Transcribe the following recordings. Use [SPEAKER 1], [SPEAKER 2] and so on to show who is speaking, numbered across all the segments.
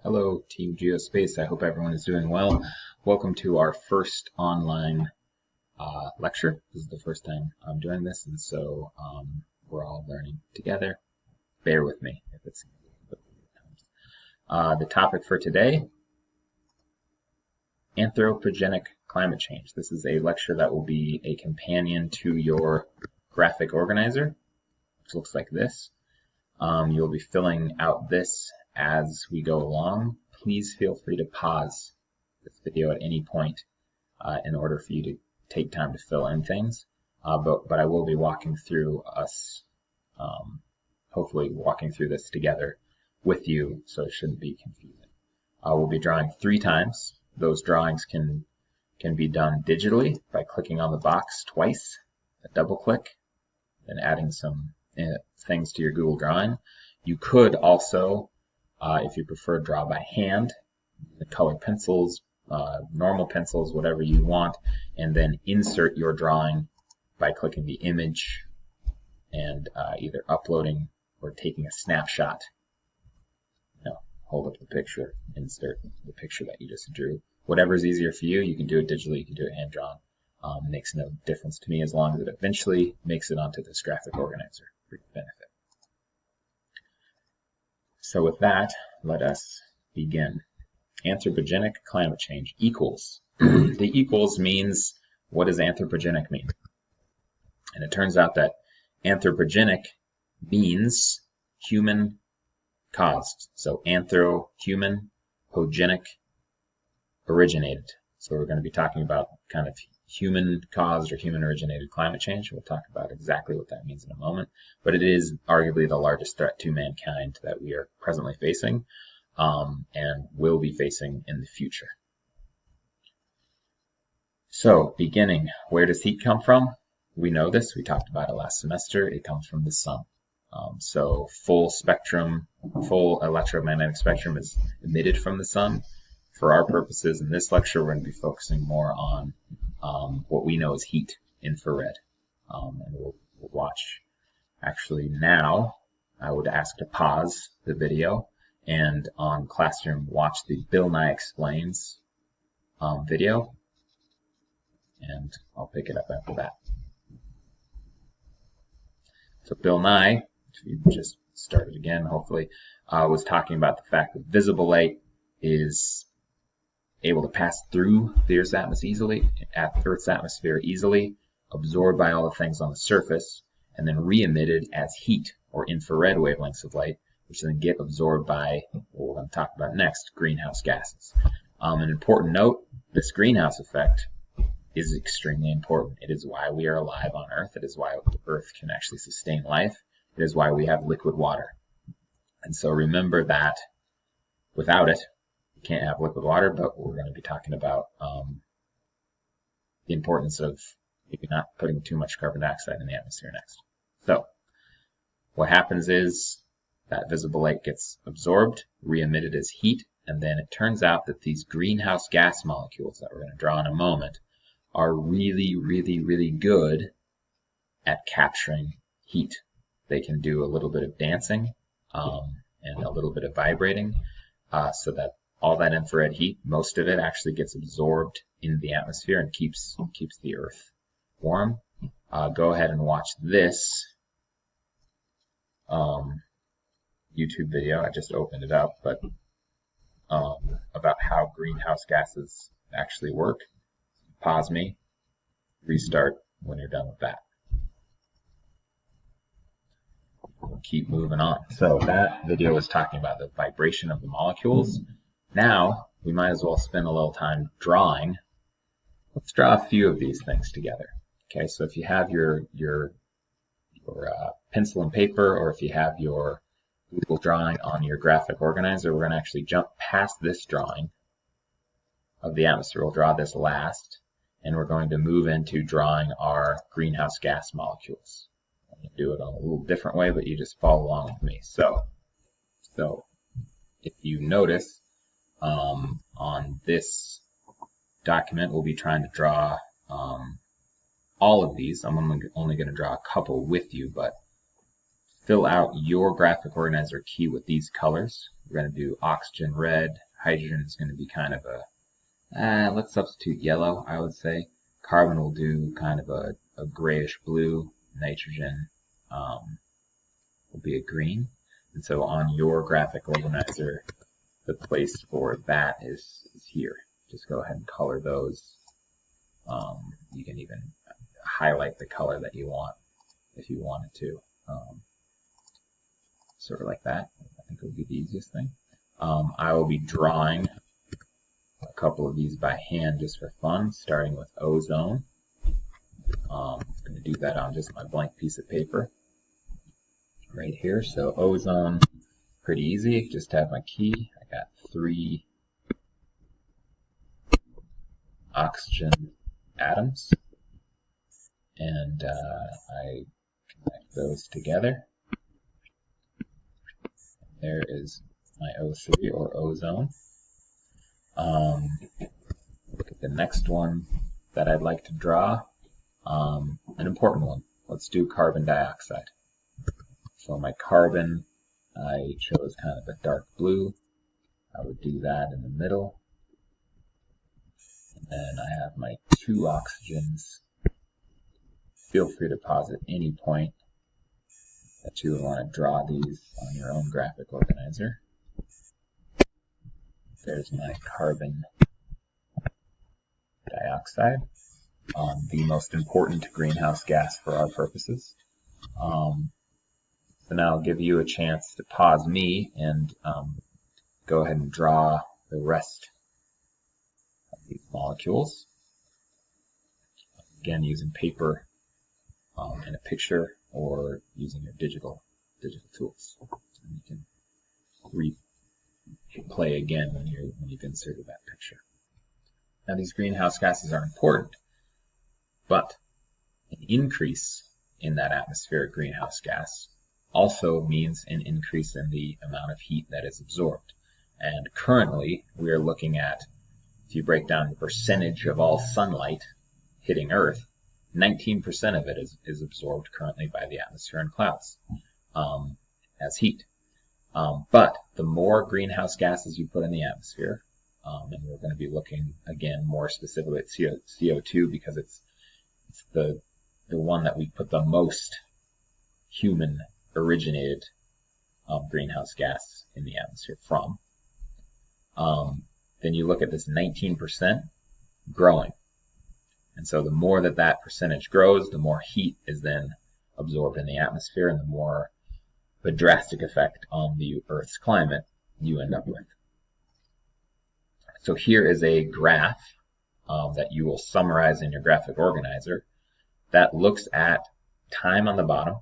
[SPEAKER 1] Hello, Team Geospace. I hope everyone is doing well. Welcome to our first online lecture. This is the first time I'm doing this, and so we're all learning together. Bear with me if it's the topic for today: anthropogenic climate change. This is a lecture that will be a companion to your graphic organizer, which looks like this. You'll be filling out this as we go along. Please feel free to pause this video at any point in order for you to take time to fill in things. But I will be walking through hopefully walking through this together with you, so it shouldn't be confusing. We'll be drawing 3 times. Those drawings can be done digitally by clicking on the box twice, a double click, and adding some things to your Google Drawing. You could also, if you prefer, draw by hand, the colored pencils, normal pencils, whatever you want, and then insert your drawing by clicking the image and either uploading or taking a snapshot. Hold up the picture, insert the picture that you just drew. Whatever is easier for you. You can do it digitally, you can do it hand drawn. Makes no difference to me as long as it eventually makes it onto this graphic organizer for your benefit. So with that, let us begin. Anthropogenic climate change equals. The equals means, what does anthropogenic mean? And it turns out that anthropogenic means human caused. So anthro, human, pogenic, originated. So we're going to be talking about kind of human caused or human originated climate change. We'll talk about exactly what that means in a moment, but it is arguably the largest threat to mankind that we are presently facing and will be facing in the future. So beginning, where does heat come from? We know this, we talked about it last semester. It comes from the sun. So full electromagnetic spectrum is emitted from the sun. For our purposes in this lecture, we're going to be focusing more on what we know as heat, infrared. And we'll watch. Actually, now I would ask to pause the video and on Classroom watch the Bill Nye Explains video, and I'll pick it up after that. So Bill Nye, if you just started again, hopefully, was talking about the fact that visible light is able to pass through the Earth's atmosphere easily, absorbed by all the things on the surface, and then re-emitted as heat or infrared wavelengths of light, which then get absorbed by what we're going to talk about next, greenhouse gases. An important note, this greenhouse effect is extremely important. It is why we are alive on Earth. It is why the Earth can actually sustain life. It is why we have liquid water. And so remember that without it, can't have liquid water, but we're going to be talking about the importance of maybe not putting too much carbon dioxide in the atmosphere next. So what happens is that visible light gets absorbed, re-emitted as heat, and then it turns out that these greenhouse gas molecules that we're going to draw in a moment are really, really, really good at capturing heat. They can do a little bit of dancing and a little bit of vibrating so that all that infrared heat, most of it actually gets absorbed into the atmosphere and keeps the Earth warm. Go ahead and watch this YouTube video. I just opened it up, but about how greenhouse gases actually work. Pause me, restart when you're done with that. We'll keep moving on. So that video was talking about the vibration of the molecules. Now, we might as well spend a little time drawing. Let's draw a few of these things together. Okay, so if you have your pencil and paper, or if you have your Google Drawing on your graphic organizer, we're going to actually jump past this drawing of the atmosphere. We'll draw this last, and we're going to move into drawing our greenhouse gas molecules. I'm going to do it a little different way, but you just follow along with me. So if you notice, on this document, we'll be trying to draw all of these. I'm only going to draw a couple with you, but fill out your graphic organizer key with these colors. We're going to do oxygen red, hydrogen is going to be kind of a, let's substitute yellow, I would say. Carbon will do kind of a grayish blue, nitrogen will be a green. And so on your graphic organizer, the place for that is here. Just go ahead and color those. You can even highlight the color that you want if you wanted to. Sort of like that. I think would be the easiest thing. I will be drawing a couple of these by hand just for fun, starting with ozone. I'm going to do that on just my blank piece of paper right here. So ozone, pretty easy. Just have my key. I got 3 oxygen atoms, and I connect those together. There is my O3 or ozone. Look at the next one that I'd like to draw. An important one. Let's do carbon dioxide. So my carbon, I chose kind of a dark blue. I would do that in the middle. And then I have my 2 oxygens. Feel free to pause at any point that you would want to draw these on your own graphic organizer. There's my carbon dioxide, the most important greenhouse gas for our purposes. So now I'll give you a chance to pause me and go ahead and draw the rest of these molecules. Again, using paper and a picture, or using your digital tools. And you can play again when you've inserted that picture. Now these greenhouse gases are important, but an increase in that atmospheric greenhouse gas also means an increase in the amount of heat that is absorbed. And currently we are looking at, if you break down the percentage of all sunlight hitting Earth, 19% of it is absorbed currently by the atmosphere and clouds as heat. But the more greenhouse gases you put in the atmosphere, and we're going to be looking again more specifically at CO2 because it's the one that we put the most human originated greenhouse gas in the atmosphere from. Then you look at this 19% growing. And so the more that percentage grows, the more heat is then absorbed in the atmosphere, and the more of a drastic effect on the Earth's climate you end up with. So here is a graph that you will summarize in your graphic organizer that looks at time on the bottom,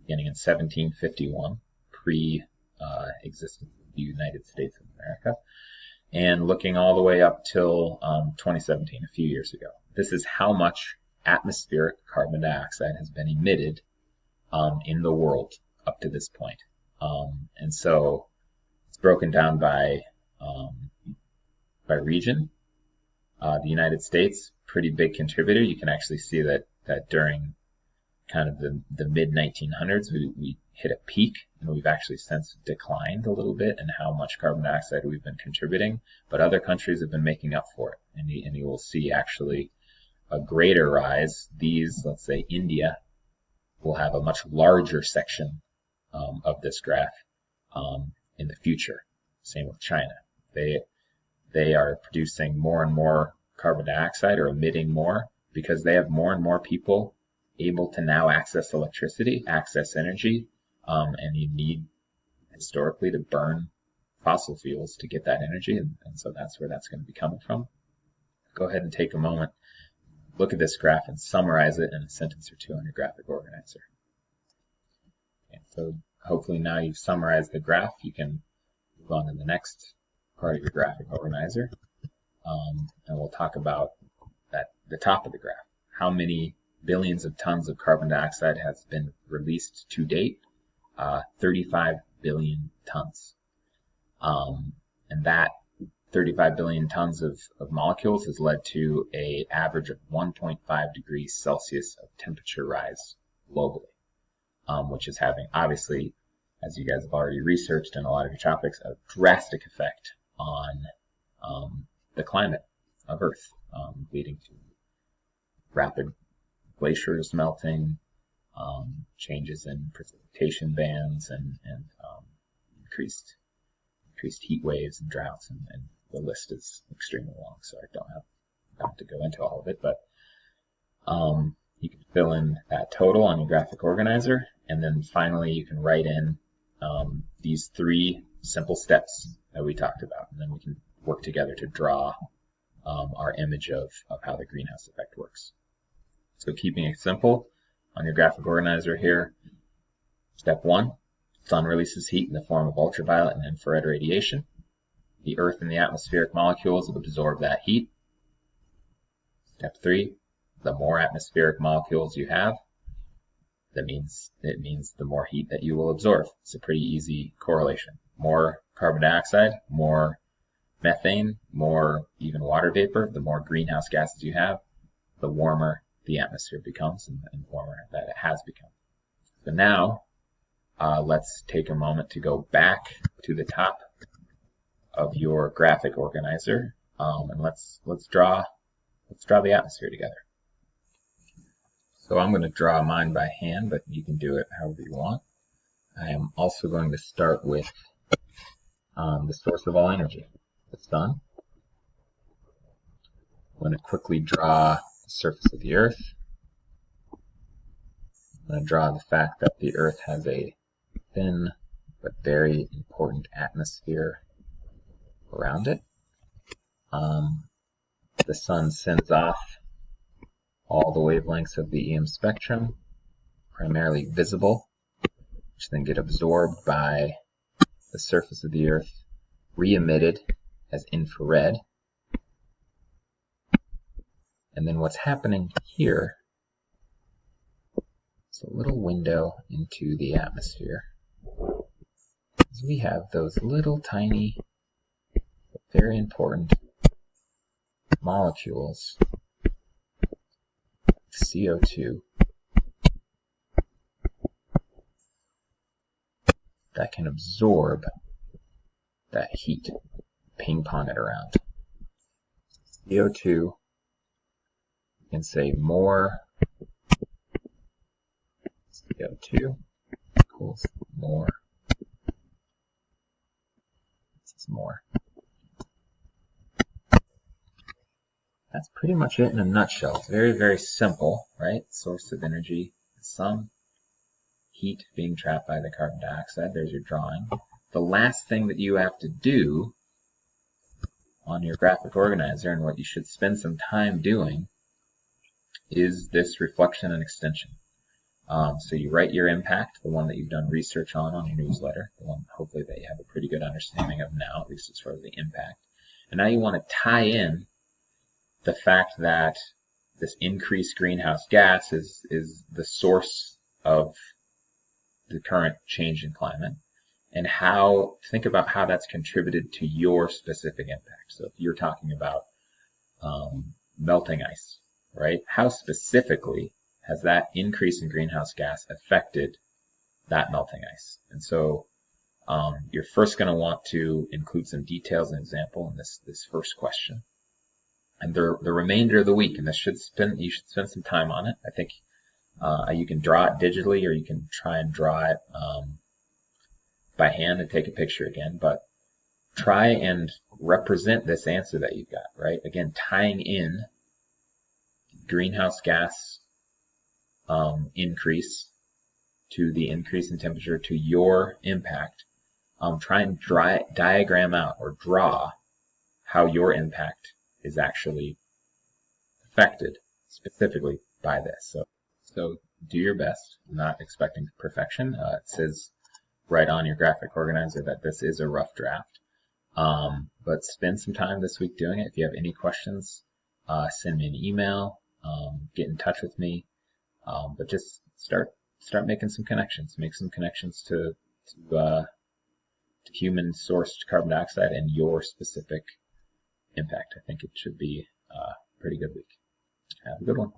[SPEAKER 1] beginning in 1751, pre-existence of the United States of America, and looking all the way up till 2017, a few years ago. This is how much atmospheric carbon dioxide has been emitted in the world up to this point. And so it's broken down by region. The United States, pretty big contributor. You can actually see that during kind of the mid-1900s, we hit a peak, and we've actually since declined a little bit in how much carbon dioxide we've been contributing, but other countries have been making up for it, and you will see actually a greater rise. These, let's say India, will have a much larger section of this graph in the future. Same with China. They are producing more and more carbon dioxide, or emitting more, because they have more and more people able to now access electricity, access energy, and you need historically to burn fossil fuels to get that energy, and so that's where that's going to be coming from. Go ahead and take a moment, look at this graph, and summarize it in a sentence or two on your graphic organizer. Okay, so hopefully now you've summarized the graph, you can move on to the next part of your graphic organizer, and we'll talk about the top of the graph. How many billions of tons of carbon dioxide has been released to date? 35 billion tons. And that 35 billion tons of molecules has led to an average of 1.5 degrees Celsius of temperature rise globally. which is having, obviously, as you guys have already researched in a lot of your topics, a drastic effect on the climate of Earth, leading to rapid glaciers melting, changes in precipitation bands, and increased heat waves and droughts, and the list is extremely long, so I don't have to go into all of it, but you can fill in that total on your graphic organizer, and then finally you can write in these 3 simple steps that we talked about, and then we can work together to draw our image of how the greenhouse effect works. So keeping it simple, on your graphic organizer here, step 1, sun releases heat in the form of ultraviolet and infrared radiation. The Earth and the atmospheric molecules absorb that heat. Step 3, the more atmospheric molecules you have, it means the more heat that you will absorb. It's a pretty easy correlation. More carbon dioxide, more methane, more even water vapor, the more greenhouse gases you have, the warmer the atmosphere becomes, and warmer that it has become. So now, let's take a moment to go back to the top of your graphic organizer, and let's draw the atmosphere together. So I'm going to draw mine by hand, but you can do it however you want. I am also going to start with the source of all energy, the sun. I'm going to quickly draw the surface of the Earth. I'm going to draw the fact that the Earth has a thin but very important atmosphere around it. The sun sends off all the wavelengths of the EM spectrum, primarily visible, which then get absorbed by the surface of the Earth, re-emitted as infrared. And then what's happening here is a little window into the atmosphere. As we have those little tiny, but very important molecules, CO2, that can absorb that heat, ping pong it around. CO2, you can say more CO2 equals more. This is more. That's pretty much it in a nutshell. It's very, very simple, right? Source of energy, the sun, heat being trapped by the carbon dioxide. There's your drawing. The last thing that you have to do on your graphic organizer, and what you should spend some time doing, is this reflection and extension. So you write your impact, the one that you've done research on your newsletter, the one hopefully that you have a pretty good understanding of now, at least as far as the impact. And now you want to tie in the fact that this increased greenhouse gas is the source of the current change in climate, and think about how that's contributed to your specific impact. So if you're talking about melting ice, right? How specifically has that increase in greenhouse gas affected that melting ice? And so you're first going to want to include some details and example in this first question. And the remainder of the week, and you should spend some time on it. I think you can draw it digitally, or you can try and draw it by hand and take a picture again. But try and represent this answer that you've got, right? Again, tying in greenhouse gas increase to the increase in temperature to your impact. Try and diagram out or draw how your impact is actually affected specifically by this. So do your best, not expecting perfection. It says right on your graphic organizer that this is a rough draft. But spend some time this week doing it. If you have any questions, send me an email, get in touch with me. But just start making some connections. Make some connections to human sourced carbon dioxide and your specific impact. I think it should be a pretty good week. Have a good one.